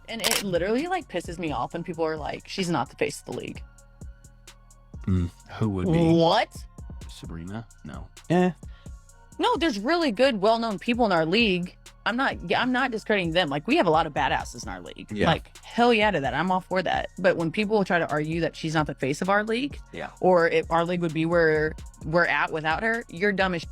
And it literally like pisses me off when people are like, she's not the face of the league. Who would be? What? Sabrina? No. No, there's really good, well-known people in our league. I'm not discrediting them. Like, we have a lot of badasses in our league. Yeah. Like, hell yeah to that. I'm all for that. But when people try to argue that she's not the face of our league, or if our league would be where we're at without her, you're dumb as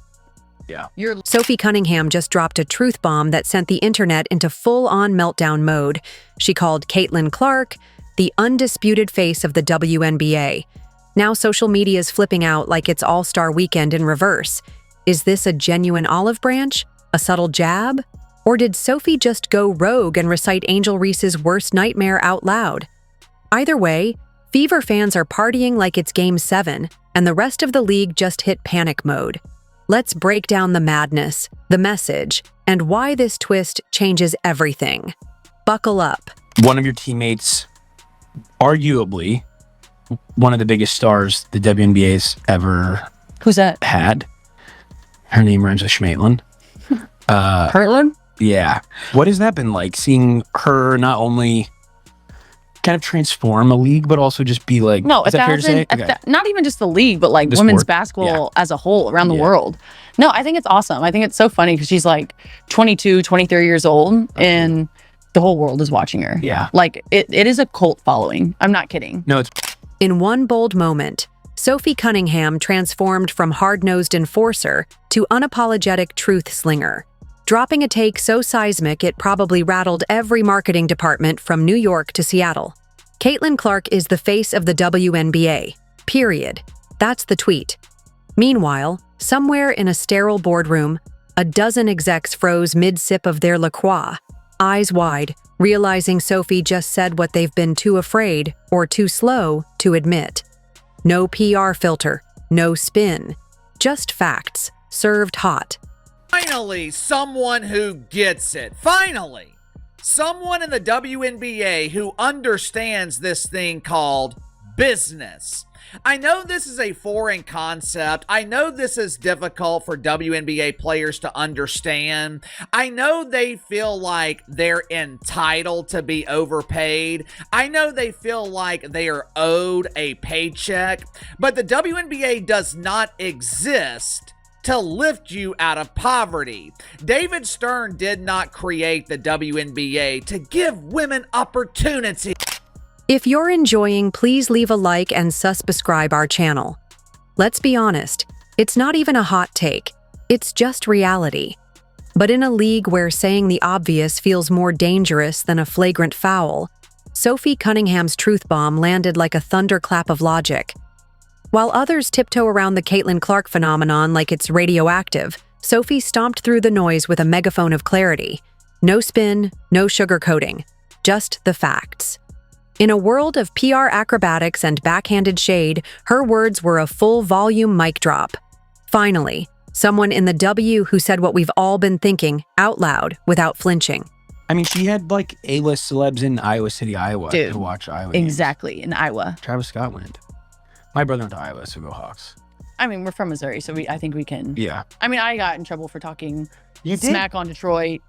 Yeah. Sophie Cunningham just dropped a truth bomb that sent the internet into full-on meltdown mode. She called Caitlyn Clark the undisputed face of the WNBA. Now social media is flipping out like it's All-Star Weekend in reverse. Is this a genuine olive branch? A subtle jab? Or did Sophie just go rogue and recite Angel Reese's worst nightmare out loud? Either way, Fever fans are partying like it's Game 7, and the rest of the league just hit panic mode. Let's break down the madness, the message, and why this twist changes everything. Buckle up. One of your teammates, arguably one of the biggest stars the WNBA's ever Who's that? had. Her name rhymes with Schmaitland. Hurtland? Yeah. What has that been like, seeing her not only kind of transform a league, but also just be like, No, is that fair to say? Okay. Not even just the league, but like The women's sport? basketball as a whole around the world. No, I think it's awesome. I think it's so funny because she's like 22, 23 years old and the whole world is watching her. Yeah. Like it is a cult following. I'm not kidding. No, it's In one bold moment, Sophie Cunningham transformed from hard-nosed enforcer to unapologetic truth slinger, dropping a take so seismic it probably rattled every marketing department from New York to Seattle. Caitlyn Clark is the face of the WNBA. Period. That's the tweet. Meanwhile, somewhere in a sterile boardroom, a dozen execs froze mid-sip of their La Croix, eyes wide, realizing Sophie just said what they've been too afraid or too slow to admit. No PR filter, no spin, just facts, served hot. Finally, someone who gets it. Finally, someone in the WNBA who understands this thing called business. I know this is a foreign concept. I know this is difficult for WNBA players to understand. I know they feel like they're entitled to be overpaid. I know they feel like they are owed a paycheck, but the WNBA does not exist to lift you out of poverty. David Stern did not create the WNBA to give women opportunity. If you're enjoying, please leave a like and subscribe our channel. Let's be honest, it's not even a hot take, it's just reality. But in a league where saying the obvious feels more dangerous than a flagrant foul, Sophie Cunningham's truth bomb landed like a thunderclap of logic. While others tiptoe around the Caitlyn Clark phenomenon like it's radioactive, Sophie stomped through the noise with a megaphone of clarity. No spin, no sugarcoating, just the facts. In a world of PR acrobatics and backhanded shade, her words were a full-volume mic drop. Finally, someone in the W who said what we've all been thinking out loud without flinching. I mean, she had like A-list celebs in Iowa City, Iowa Dude, to watch Iowa games. Exactly, in Iowa. Travis Scott went. My brother went to Iowa, so go Hawks. I mean, we're from Missouri, so I think we can. Yeah. I mean, I got in trouble for talking You did? smack on Detroit,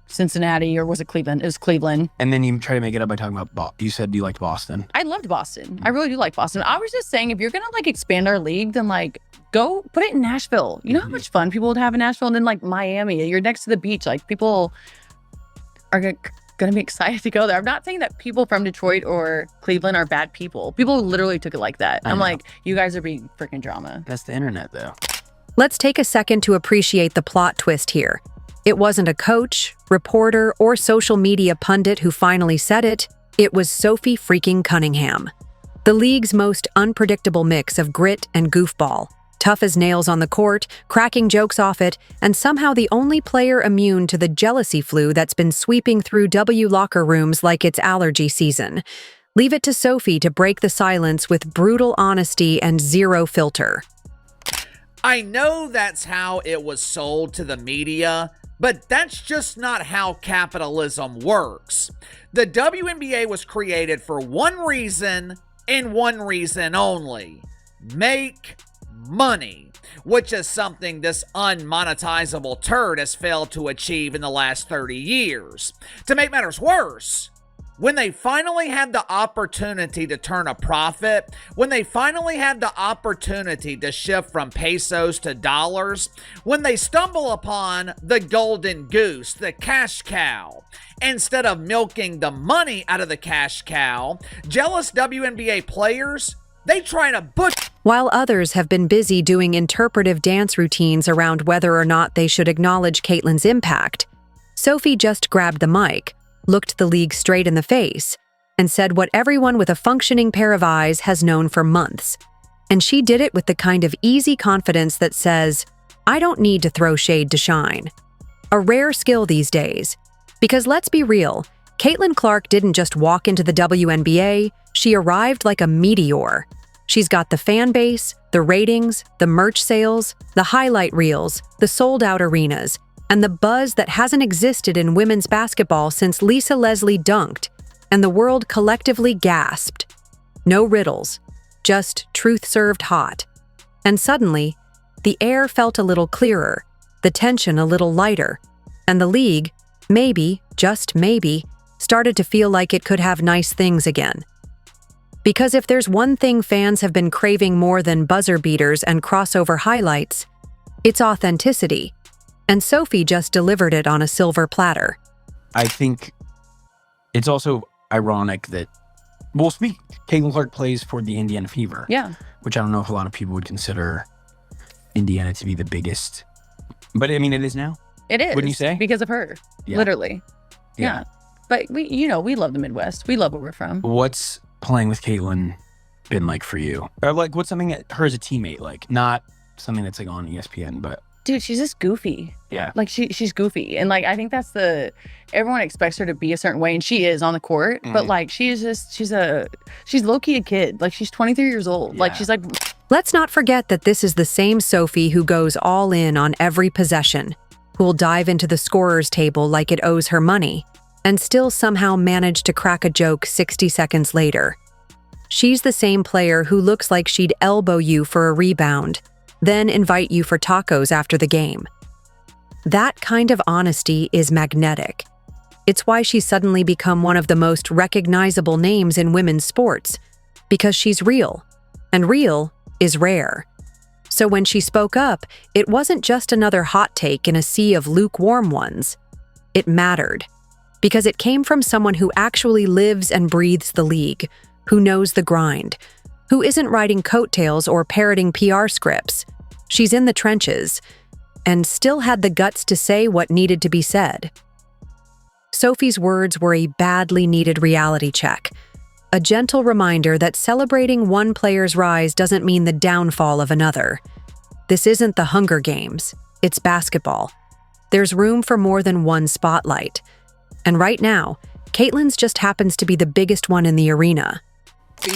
Cincinnati, or was it Cleveland? It was Cleveland. And then you try to make it up by talking about, you said you liked Boston. I loved Boston. I really do like Boston. I was just saying, if you're going to like expand our league, then like go put it in Nashville. You know how much fun people would have in Nashville? And then like Miami, you're next to the beach. Like people are going to be excited to go there. I'm not saying that people from Detroit or Cleveland are bad people. People literally took it like that. I'm like, you guys are being freaking drama. That's the internet, though. Let's take a second to appreciate the plot twist here. It wasn't a coach, reporter, or social media pundit who finally said it. It was Sophie freaking Cunningham. The league's most unpredictable mix of grit and goofball, tough as nails on the court, cracking jokes off it, and somehow the only player immune to the jealousy flu that's been sweeping through W locker rooms like it's allergy season. Leave it to Sophie to break the silence with brutal honesty and zero filter. I know that's how it was sold to the media, but that's just not how capitalism works. The WNBA was created for one reason and one reason only: make money, which is something this unmonetizable turd has failed to achieve in the last 30 years. To make matters worse, when they finally had the opportunity to turn a profit, when they finally had the opportunity to shift from pesos to dollars, when they stumble upon the golden goose, the cash cow, instead of milking the money out of the cash cow, jealous WNBA players, they try to butcher. While others have been busy doing interpretive dance routines around whether or not they should acknowledge Caitlyn's impact, Sophie just grabbed the mic, looked the league straight in the face, and said what everyone with a functioning pair of eyes has known for months. And she did it with the kind of easy confidence that says, I don't need to throw shade to shine. A rare skill these days. Because let's be real, Caitlyn Clark didn't just walk into the WNBA, she arrived like a meteor. She's got the fan base, the ratings, the merch sales, the highlight reels, the sold-out arenas, and the buzz that hasn't existed in women's basketball since Lisa Leslie dunked, and the world collectively gasped. No riddles, just truth served hot. And suddenly, the air felt a little clearer, the tension a little lighter, and the league, maybe, just maybe, started to feel like it could have nice things again. Because if there's one thing fans have been craving more than buzzer beaters and crossover highlights, it's authenticity. And Sophie just delivered it on a silver platter. I think it's also ironic that, Caitlyn Clark plays for the Indiana Fever. Yeah. Which I don't know if a lot of people would consider Indiana to be the biggest. But I mean, it is now. It is. Wouldn't you say? Because of her. Yeah. Literally. Yeah. But we love the Midwest. We love where we're from. What's playing with Caitlyn been like for you? Or like, what's something that her as a teammate like? Not something that's like on ESPN, but Dude, she's just goofy. yeah. Like she's goofy. And like I think that's everyone expects her to be a certain way, and she is on the court. But like she's low-key a kid. Like she's 23 years old. Like Yeah. she's like Let's not forget that this is the same Sophie who goes all in on every possession, who'll dive into the scorer's table like it owes her money, and still somehow manage to crack a joke 60 seconds later. She's the same player who looks like she'd elbow you for a rebound, then invite you for tacos after the game. That kind of honesty is magnetic. It's why she's suddenly become one of the most recognizable names in women's sports, because she's real, and real is rare. So when she spoke up, it wasn't just another hot take in a sea of lukewarm ones. It mattered, because it came from someone who actually lives and breathes the league, who knows the grind, who isn't writing coattails or parroting PR scripts. She's in the trenches, and still had the guts to say what needed to be said. Sophie's words were a badly needed reality check, a gentle reminder that celebrating one player's rise doesn't mean the downfall of another. This isn't the Hunger Games, it's basketball. There's room for more than one spotlight. And right now, Caitlyn's just happens to be the biggest one in the arena.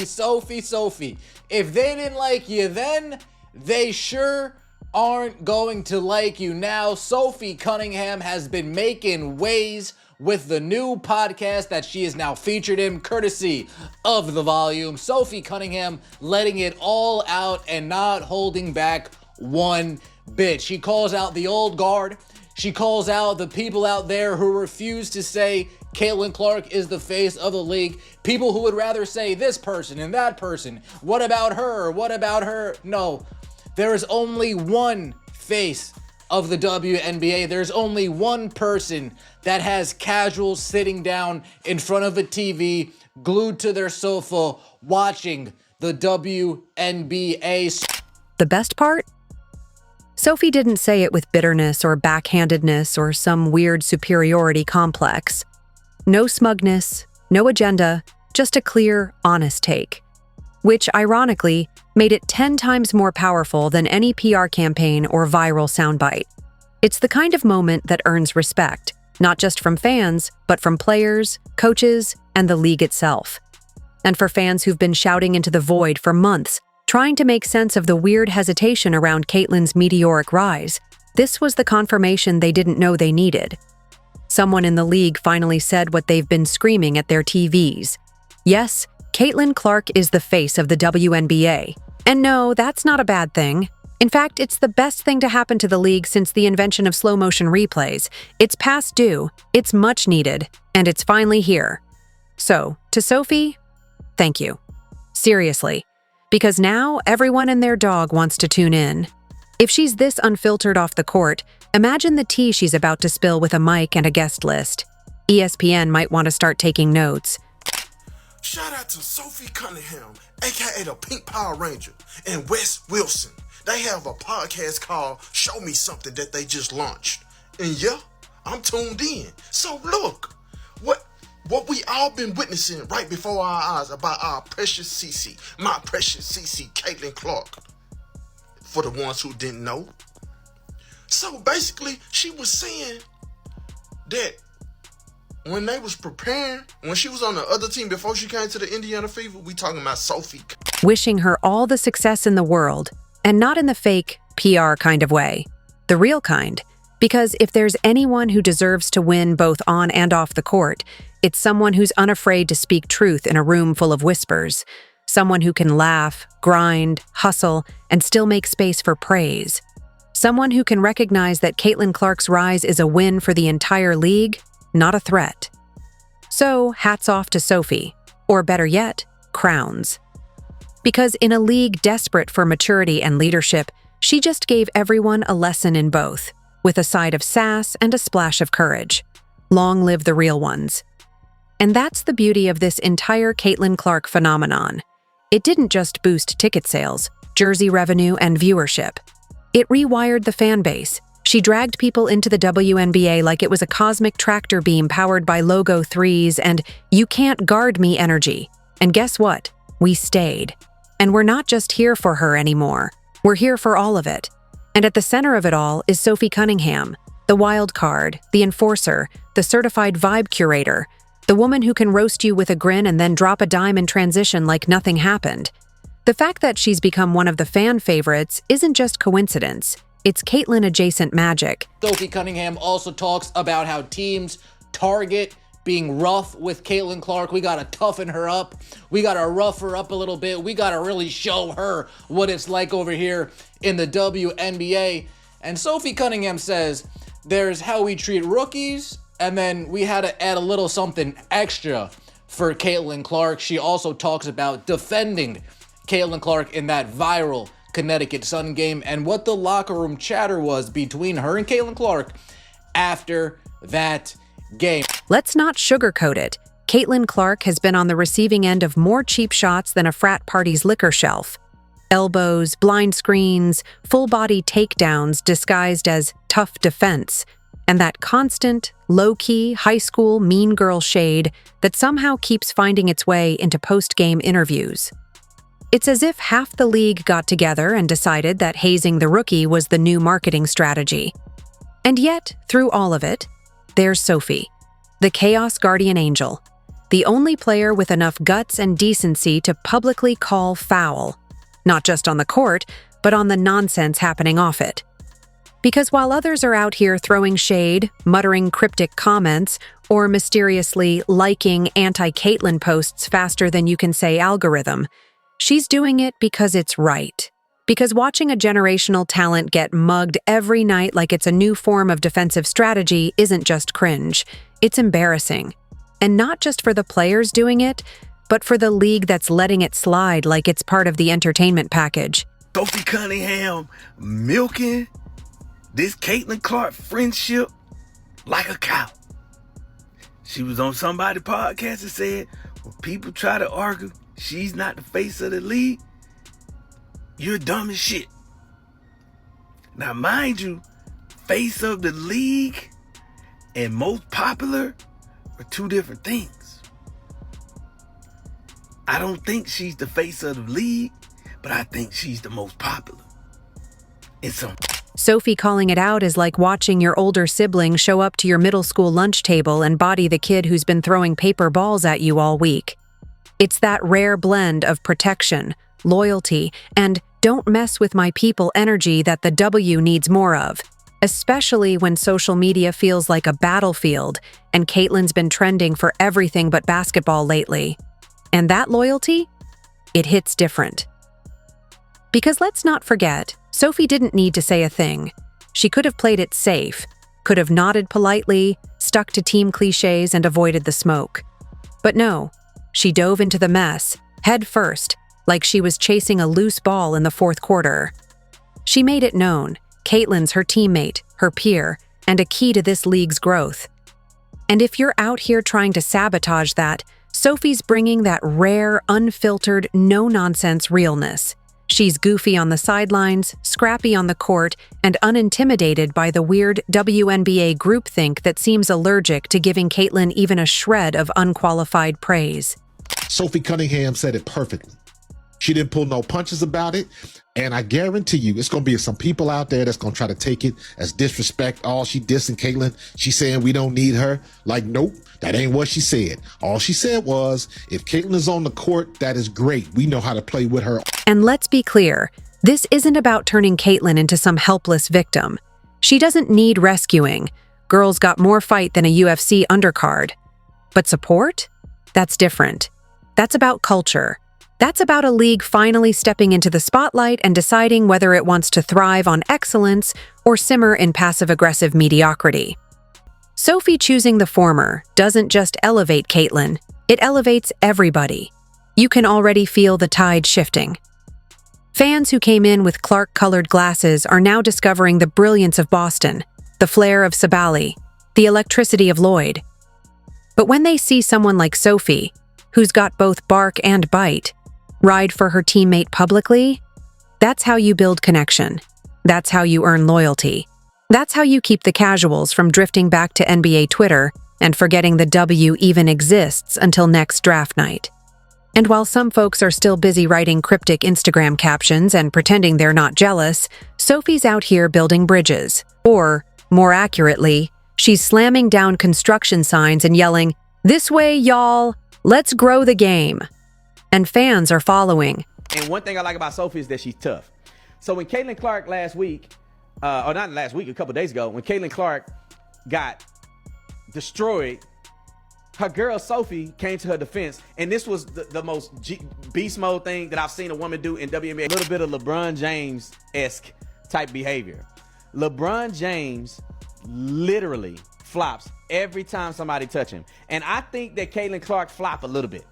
Sophie, if they didn't like you then, they sure aren't going to like you now. Sophie Cunningham has been making waves with the new podcast that she is now featured in, courtesy of The Volume. Sophie Cunningham letting it all out and not holding back one bit. She calls out the old guard. She calls out the people out there who refuse to say Caitlyn Clark is the face of the league. People who would rather say this person and that person. What about her? What about her? No, there is only one face of the WNBA. There's only one person that has casuals sitting down in front of a TV, glued to their sofa, watching the WNBA. The best part? Sophie didn't say it with bitterness or backhandedness or some weird superiority complex. No smugness, no agenda, just a clear, honest take. Which, ironically, made it 10 times more powerful than any PR campaign or viral soundbite. It's the kind of moment that earns respect, not just from fans, but from players, coaches, and the league itself. And for fans who've been shouting into the void for months, trying to make sense of the weird hesitation around Caitlyn's meteoric rise, this was the confirmation they didn't know they needed. Someone in the league finally said what they've been screaming at their TVs. Yes, Caitlyn Clark is the face of the WNBA. And no, that's not a bad thing. In fact, it's the best thing to happen to the league since the invention of slow-motion replays. It's past due, it's much needed, and it's finally here. So, to Sophie, thank you. Seriously. Because now everyone and their dog wants to tune in. If she's this unfiltered off the court, imagine the tea she's about to spill with a mic and a guest list. ESPN might want to start taking notes. Shout out to Sophie Cunningham, aka the Pink Power Ranger, and Wes Wilson. They have a podcast called Show Me Something that they just launched. And yeah, I'm tuned in. So look, what we all been witnessing right before our eyes about our precious CC, my precious CC, Caitlyn Clark, for the ones who didn't know. So basically, she was saying that when they was preparing, when she was on the other team before she came to the Indiana Fever, we talking about Sophie. Wishing her all the success in the world, and not in the fake PR kind of way. The real kind. Because if there's anyone who deserves to win both on and off the court, it's someone who's unafraid to speak truth in a room full of whispers. Someone who can laugh, grind, hustle, and still make space for praise. Someone who can recognize that Caitlyn Clark's rise is a win for the entire league, not a threat. So, hats off to Sophie. Or better yet, crowns. Because in a league desperate for maturity and leadership, she just gave everyone a lesson in both, with a side of sass and a splash of courage. Long live the real ones. And that's the beauty of this entire Caitlyn Clark phenomenon. It didn't just boost ticket sales, jersey revenue, and viewership. It rewired the fan base. She dragged people into the WNBA like it was a cosmic tractor beam powered by Logo 3s and "you can't guard me" energy. And guess what? We stayed. And we're not just here for her anymore. We're here for all of it. And at the center of it all is Sophie Cunningham, the wild card, the enforcer, the certified vibe curator, the woman who can roast you with a grin and then drop a dime in transition like nothing happened. The fact that she's become one of the fan favorites isn't just coincidence. It's Caitlyn-adjacent magic. Sophie Cunningham also talks about how teams target being rough with Caitlyn Clark. We gotta toughen her up. We gotta rough her up a little bit. We gotta really show her what it's like over here in the WNBA. And Sophie Cunningham says there's how we treat rookies, and then we had to add a little something extra for Caitlyn Clark. She also talks about defending Caitlyn Clark in that viral Connecticut Sun game and what the locker room chatter was between her and Caitlyn Clark after that game. Let's not sugarcoat it. Caitlyn Clark has been on the receiving end of more cheap shots than a frat party's liquor shelf. Elbows, blind screens, full-body takedowns disguised as tough defense, and that constant, low-key, high school mean girl shade that somehow keeps finding its way into post-game interviews. It's as if half the league got together and decided that hazing the rookie was the new marketing strategy. And yet, through all of it, there's Sophie, the Chaos Guardian Angel, the only player with enough guts and decency to publicly call foul, not just on the court, but on the nonsense happening off it. Because while others are out here throwing shade, muttering cryptic comments, or mysteriously liking anti-Caitlyn posts faster than you can say algorithm, she's doing it because it's right. Because watching a generational talent get mugged every night like it's a new form of defensive strategy isn't just cringe, it's embarrassing. And not just for the players doing it, but for the league that's letting it slide like it's part of the entertainment package. Sophie Cunningham milking this Caitlyn Clark friendship like a cow. She was on somebody's podcast and said, when people try to argue she's not the face of the league, you're dumb as shit. Now, mind you, face of the league and most popular are two different things. I don't think she's the face of the league, but I think she's the most popular. In some. Sophie calling it out is like watching your older sibling show up to your middle school lunch table and body the kid who's been throwing paper balls at you all week. It's that rare blend of protection, loyalty, and don't mess with my people energy that the W needs more of, especially when social media feels like a battlefield and Caitlyn's been trending for everything but basketball lately. And that loyalty? It hits different. Because let's not forget, Sophie didn't need to say a thing. She could have played it safe, could have nodded politely, stuck to team cliches, and avoided the smoke. But no, she dove into the mess, head first, like she was chasing a loose ball in the fourth quarter. She made it known, Caitlyn's her teammate, her peer, and a key to this league's growth. And if you're out here trying to sabotage that, Sophie's bringing that rare, unfiltered, no-nonsense realness. She's goofy on the sidelines, scrappy on the court, and unintimidated by the weird WNBA groupthink that seems allergic to giving Caitlyn even a shred of unqualified praise. Sophie Cunningham said it perfectly. She didn't pull no punches about it. And I guarantee you, it's going to be some people out there that's going to try to take it as disrespect. Oh, she dissing Caitlyn. She saying we don't need her. Like, nope, that ain't what she said. All she said was, if Caitlyn is on the court, that is great. We know how to play with her. And let's be clear, this isn't about turning Caitlyn into some helpless victim. She doesn't need rescuing. Girl's got more fight than a UFC undercard. But support? That's different. That's about culture. That's about a league finally stepping into the spotlight and deciding whether it wants to thrive on excellence or simmer in passive-aggressive mediocrity. Sophie choosing the former doesn't just elevate Caitlyn, it elevates everybody. You can already feel the tide shifting. Fans who came in with Clark-colored glasses are now discovering the brilliance of Boston, the flair of Sabali, the electricity of Lloyd. But when they see someone like Sophie, who's got both bark and bite, ride for her teammate publicly, that's how you build connection. That's how you earn loyalty. That's how you keep the casuals from drifting back to NBA Twitter and forgetting the W even exists until next draft night. And while some folks are still busy writing cryptic Instagram captions and pretending they're not jealous, Sophie's out here building bridges. Or, more accurately, she's slamming down construction signs and yelling, "This way, y'all! Let's grow the game!" And fans are following. And one thing I like about Sophie is that she's tough. So when Caitlyn Clark last week, or not last week, a couple days ago, when Caitlyn Clark got destroyed, her girl Sophie came to her defense, and this was the most beast mode thing that I've seen a woman do in WNBA. A little bit of LeBron James-esque type behavior. LeBron James literally flops every time somebody touch him. And I think that Caitlyn Clark flopped a little bit.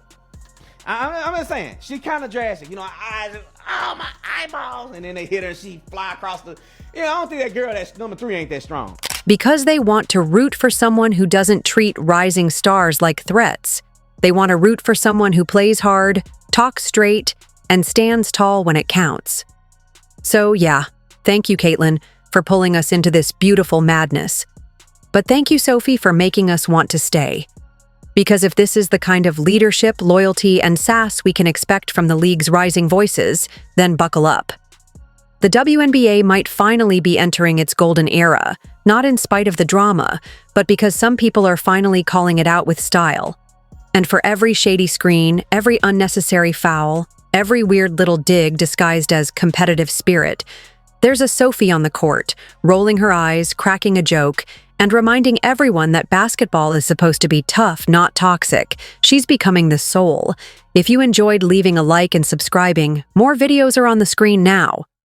I'm just saying, she kind of drastic. You know, her eyes, oh, my eyeballs. And then they hit her and she fly across the, I don't think that girl that's number 3 ain't that strong. Because they want to root for someone who doesn't treat rising stars like threats. They want to root for someone who plays hard, talks straight, and stands tall when it counts. So yeah, thank you, Caitlyn, for pulling us into this beautiful madness. But thank you, Sophie, for making us want to stay. Because if this is the kind of leadership, loyalty, and sass we can expect from the league's rising voices, then buckle up. The WNBA might finally be entering its golden era, not in spite of the drama, but because some people are finally calling it out with style. And for every shady screen, every unnecessary foul, every weird little dig disguised as competitive spirit, there's a Sophie on the court, rolling her eyes, cracking a joke, and reminding everyone that basketball is supposed to be tough, not toxic. She's becoming the soul. If you enjoyed leaving a like and subscribing, more videos are on the screen now.